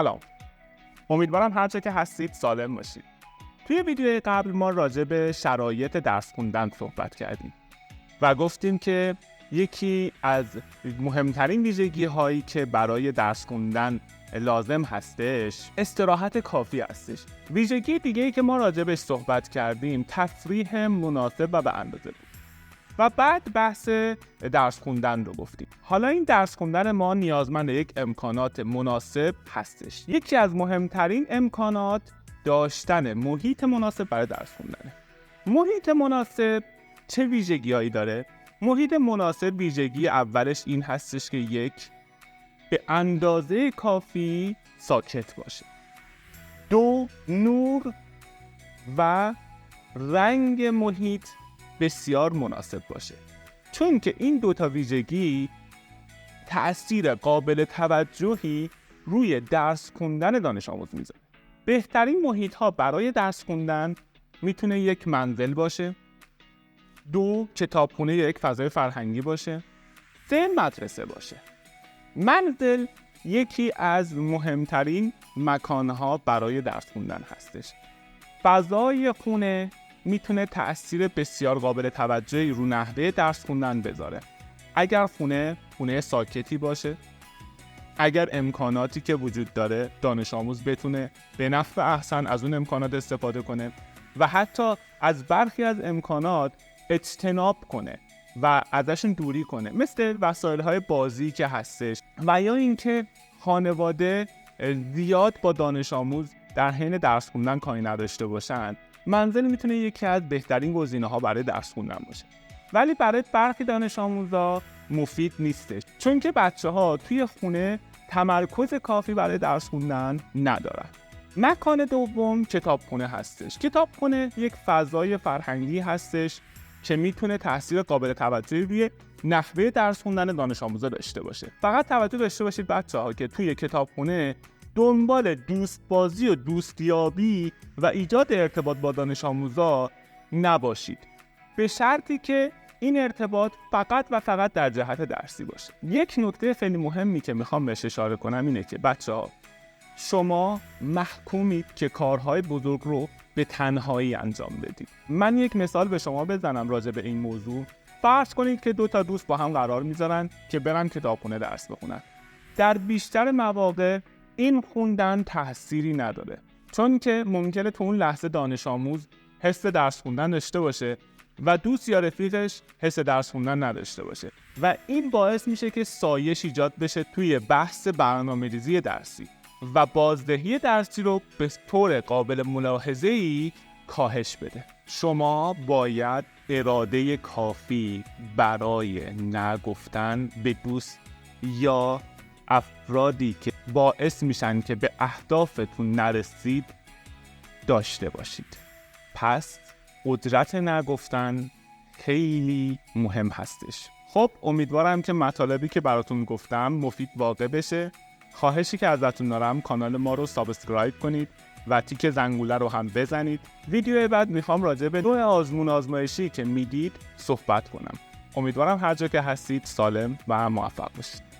سلام، امیدوارم هر جا که هستید سالم باشید. توی ویدیو قبل ما راجع به شرایط درس خوندن صحبت کردیم و گفتیم که یکی از مهمترین ویژگی هایی که برای درس خوندن لازم هستش استراحت کافی هستش. ویژگی دیگه‌ای که ما راجع بهش صحبت کردیم تفریح مناسب و به اندازه بود و بعد بحث درس خوندن رو گفتیم. حالا این درس خوندن ما نیازمند یک امکانات مناسب هستش. یکی از مهمترین امکانات داشتن محیط مناسب برای درس خوندنه. محیط مناسب چه ویژگی‌هایی داره؟ محیط مناسب ویژگی اولش این هستش که یک، به اندازه کافی ساکت باشه. دو، نور و رنگ محیط بسیار مناسب باشه، چون که این دوتا ویژگی تأثیر قابل توجهی روی درس خوندن دانش آموز میذاره. بهترین محیط ها برای درس خوندن میتونه یک منزل باشه، دو، کتابخونه یا یک فضای فرهنگی باشه، سه، مدرسه باشه. منزل یکی از مهمترین مکانها برای درس خوندن هستش. فضای خونه میتونه تأثیر بسیار قابل توجهی رو نحوه درس خوندن بذاره. اگر خونه ساکتی باشه، اگر امکاناتی که وجود داره دانش آموز بتونه به نفع احسن از اون امکانات استفاده کنه و حتی از برخی از امکانات اجتناب کنه و ازشون دوری کنه، مثل وسایل‌های بازی که هستش، و یا اینکه خانواده زیاد با دانش آموز در حین درس خوندن کاری نداشته باشن، منزل میتونه یکی از بهترین گزینه‌ها برای درس خوندن باشه. ولی برای برخی دانش آموزا مفید نیستش، چون که بچه‌ها توی خونه تمرکز کافی برای درس خوندن ندارن. مکان دوم کتابخونه هستش. کتابخونه یک فضای فرهنگی هستش که میتونه تاثیر قابل توجهی روی نحوه درس خوندن دانش آموزا داشته باشه. فقط توجه داشته باشید بچه‌ها که توی کتابخونه دنبال دوست بازی و دوستیابی و ایجاد ارتباط با دانش آموزا نباشید، به شرطی که این ارتباط فقط و فقط در جهت درسی باشه. یک نکته خیلی مهمی که میخوام بهش اشاره کنم اینه که بچه‌ها شما محکومید که کارهای بزرگ رو به تنهایی انجام بدید. من یک مثال به شما بزنم راجع به این موضوع. فرض کنید که دو تا دوست با هم قرار میذارن که برن کتابخونه درس بخونن. در بیشتر مواقع این خوندن تأثیری نداره، چون که ممکنه تو اون لحظه دانش آموز حس درس خوندن داشته باشه و دوست یا رفیقش حس درس خوندن نداشته باشه و این باعث میشه که سایش ایجاد بشه توی بحث برنامه‌ریزی درسی و بازدهی درسی رو به طور قابل ملاحظه‌ای کاهش بده. شما باید اراده کافی برای نگفتن به دوست یا افرادی که باعث میشن که به اهدافتون نرسید داشته باشید. پس قدرت نگفتن خیلی مهم هستش. خب امیدوارم که مطالبی که براتون گفتم مفید واقع بشه. خواهشی که ازتون دارم کانال ما رو سابسکرایب کنید و تیک زنگوله رو هم بزنید. ویدیو بعد میخوام راجع به نوع آزمایشی که میدید صحبت کنم. امیدوارم هر جا که هستید سالم و موفق باشید.